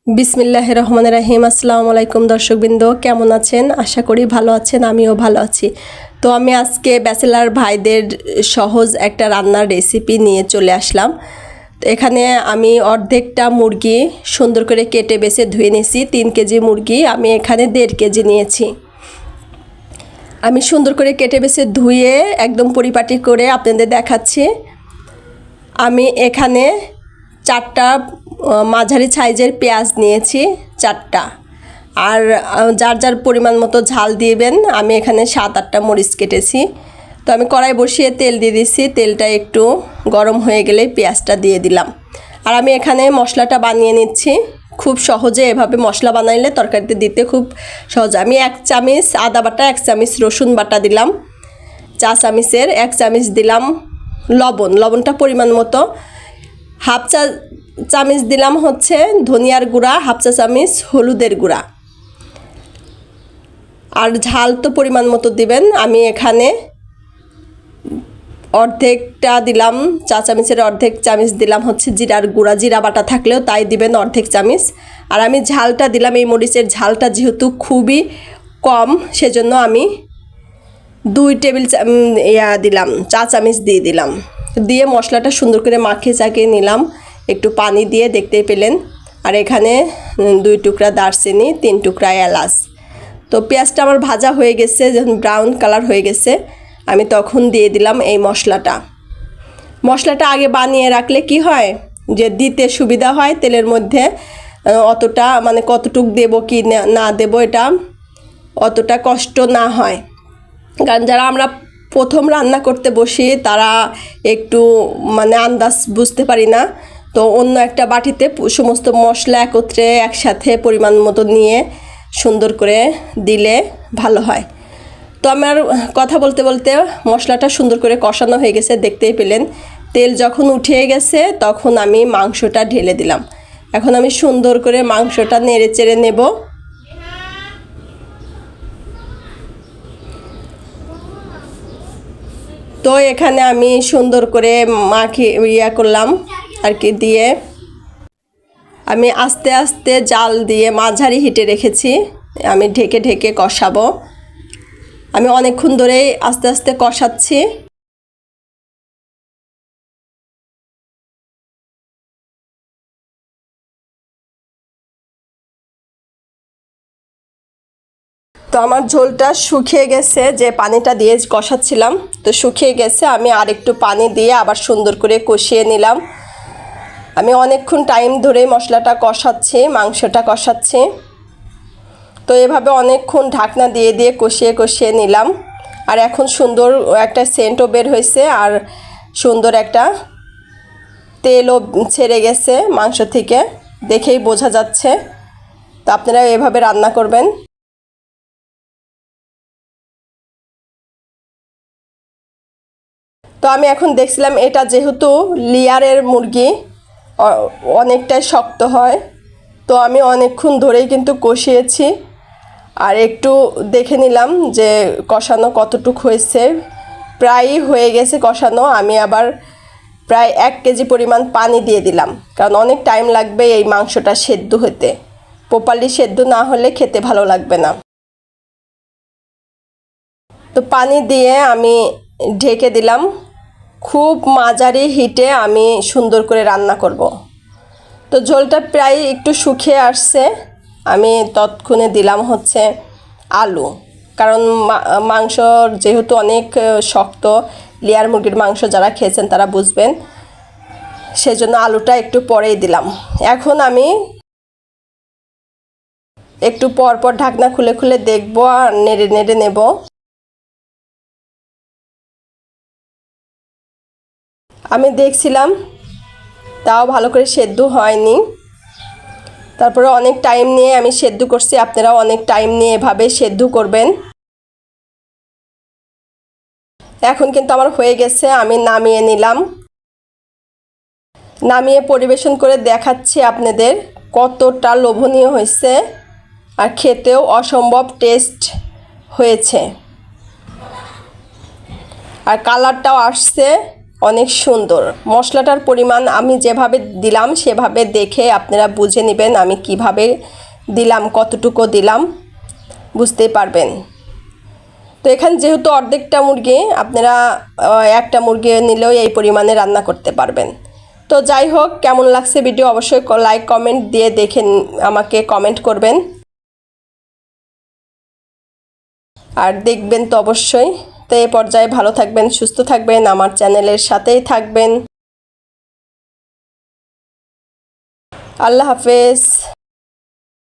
বিসমিল্লাহির রহমানির রহিম। আসসালামু আলাইকুম দর্শকবৃন্দ, কেমন আছেন? আশা করি ভালো আছেন, আমিও ভালো আছি। তো আমি আজকে ব্যাচেলার ভাইদের সহজ একটা রান্নার রেসিপি নিয়ে চলে আসলাম। তো এখানে আমি অর্ধেকটা মুরগি সুন্দর করে কেটে বেছে ধুয়ে নিয়েছি। 3 কেজি মুরগি আমি এখানে 1.5 কেজি নিয়েছি। আমি সুন্দর করে কেটে বেছে ধুয়ে একদম পরিপাটি করে আপনাদের দেখাচ্ছি। আমি এখানে 4টা মাঝারি সাইজের পেঁয়াজ নিয়েছি, 4টা। আর যার যার পরিমাণ মতো ঝাল দিবেন। আমি এখানে 7-8টা মরিচ কেটেছি। তো আমি কড়াই বসিয়ে তেল দিয়ে দিচ্ছি। তেলটা একটু গরম হয়ে গেলে পেঁয়াজটা দিয়ে দিলাম। আর আমি এখানে মশলাটা বানিয়ে নিচ্ছি। খুব সহজে এভাবে মশলা বানাইলে তরকারিতে দিতে খুব সহজ। আমি 1 চামচ আদা বাটা, 1 চামচ রসুন বাটা দিলাম, 4 চামচের 1 চামচ দিলাম লবণটা পরিমাণ মতো। হাফ চা চামচ দিলাম হচ্ছে ধনিয়ার গুঁড়া, হাফ চা চামচ হলুদের গুঁড়া। আর ঝাল তো পরিমাণ মতো দিবেন। আমি এখানে অর্ধেকটা দিলাম, 4 চামচের অর্ধেক চামচ দিলাম হচ্ছে জিরার গুঁড়া। জিরা বাটা থাকলেও তাই দিবেন, অর্ধেক চামচ। আর আমি ঝালটা দিলাম, এই মরিচের ঝালটা যেহেতু খুবই কম, সেজন্য আমি 2 টেবিল দিলাম, 4 চামচ দিয়ে দিলাম। দিয়ে মশলাটা সুন্দর করে মাখিয়ে চাকিয়ে নিলাম একটু পানি দিয়ে, দেখতেই পেলেন। আর এখানে 2 টুকরা দারচিনি, 3 টুকরা এলাচ। তো পেঁয়াজটা আমার ভাজা হয়ে গেছে, যখন ব্রাউন কালার হয়ে গেছে আমি তখন দিয়ে দিলাম এই মশলাটা আগে বানিয়ে রাখলে কি হয় যে দিতে সুবিধা হয় তেলের মধ্যে। অতটা মানে কতটুক দেব কি না দেব এটা অতটা কষ্ট না হয়। কারণ যারা আমরা প্রথম রান্না করতে বসি তারা একটু মানে আন্দাজ বুঝতে পারি না। তো অন্য একটা বাটিতে সমস্ত মশলা একত্রে একসাথে পরিমাণ মতো নিয়ে সুন্দর করে দিলে ভালো হয়। তো আমার কথা বলতে বলতে মশলাটা সুন্দর করে কষানো হয়ে গেছে, দেখতেই পেলেন। তেল যখন উঠে গেছে তখন আমি মাংসটা ঢেলে দিলাম। এখন আমি সুন্দর করে মাংসটা নেড়ে চেড়ে নেব। তো এখানে আমি সুন্দর করে করলাম আর কি, দিয়ে আমি আস্তে আস্তে জাল দিয়ে মাঝারি হিটে রেখেছি। আমি ঢেকে ঢেকে কষাবো। আমি অনেকক্ষণ ধরেই আস্তে আস্তে কষাচ্ছি। তো আমার ঝোলটা শুকিয়ে গেছে, যে পানিটা দিয়ে কষাচ্ছিলাম তো শুকিয়ে গেছে। আমি আর একটু পানি দিয়ে আবার সুন্দর করে কষিয়ে নিলাম। আমি অনেকক্ষণ টাইম ধরে মশলাটা কষাচ্ছি, মাংসটা কষাচ্ছি। তো এভাবে অনেকক্ষণ ঢাকনা দিয়ে দিয়ে কষিয়ে কষিয়ে নিলাম। আর এখন সুন্দর একটা সেন্টও বের হয়েছে, আর সুন্দর একটা তেলও ছেড়ে গেছে মাংস থেকে, দেখেই বোঝা যাচ্ছে। তো আপনারা এভাবে রান্না করবেন। তো আমি এখন দেখছিলাম এটা যেহেতু লেয়ারের মুরগি অনেকটাই শক্ত হয়। তো আমি অনেকক্ষণ ধরেই কিন্তু কষিয়েছি। আর একটু দেখে নিলাম যে কষানো কতটুক হয়েছে, প্রায়ই হয়ে গেছে কষানো। আমি আবার প্রায় 1 কেজি পরিমাণ পানি দিয়ে দিলাম, কারণ অনেক টাইম লাগবে এই মাংসটা সেদ্ধ হতে। প্রপারলি সেদ্ধ না হলে খেতে ভালো লাগবে না। তো পানি দিয়ে আমি ঢেকে দিলাম। খুব মাঝারি হিটে আমি সুন্দর করে রান্না করব। তো ঝোলটা প্রায় একটু শুকিয়ে আসছে। আমি তৎক্ষণে দিলাম হচ্ছে আলু, কারণ মাংস যেহেতু অনেক শক্ত, লেয়ার মুরগির মাংস যারা খেয়েছেন তারা বুঝবেন, সেজন্য আলুটা একটু পরেই দিলাম। এখন আমি একটু পর পর ঢাকনা খুলে খুলে দেখব আর নেড়ে নেড়ে নেব। আমি দেখছিলাম তাও ভালো করে সেদ্ধ হয়নি। তারপরে অনেক টাইম নিয়ে আমি সেদ্ধ করছি, আপনারাও অনেক টাইম নিয়ে এভাবে সেদ্ধ করবেন। এখন কিন্তু আমার হয়ে গেছে, আমি নামিয়ে নিলাম। নামিয়ে পরিবেশন করে দেখাচ্ছি আপনাদের কতটা লোভনীয় হয়েছে, আর খেতেও অসম্ভব টেস্ট হয়েছে। আর কালারটাও আসছে অনেক সুন্দর। মশলাটার পরিমাণ আমি যেভাবে দিলাম সেভাবে দেখে আপনারা বুঝে নেবেন আমি কিভাবে দিলাম, কতটুকু দিলাম বুঝতেই পারবেন। তো এখানে যেহেতু অর্ধেকটা মুরগি, আপনারা একটা মুরগি নিলেও এই পরিমাণে রান্না করতে পারবেন। তো যাই হোক, কেমন লাগছে ভিডিও অবশ্যই লাইক কমেন্ট দিয়ে দেখে আমাকে কমেন্ট করবেন, আর দেখবেন তো অবশ্যই। তো এই পর্যায়ে ভালো থাকবেন, সুস্থ থাকবেন, আমার চ্যানেলের সাথেই থাকবেন। আল্লাহ হাফেজ।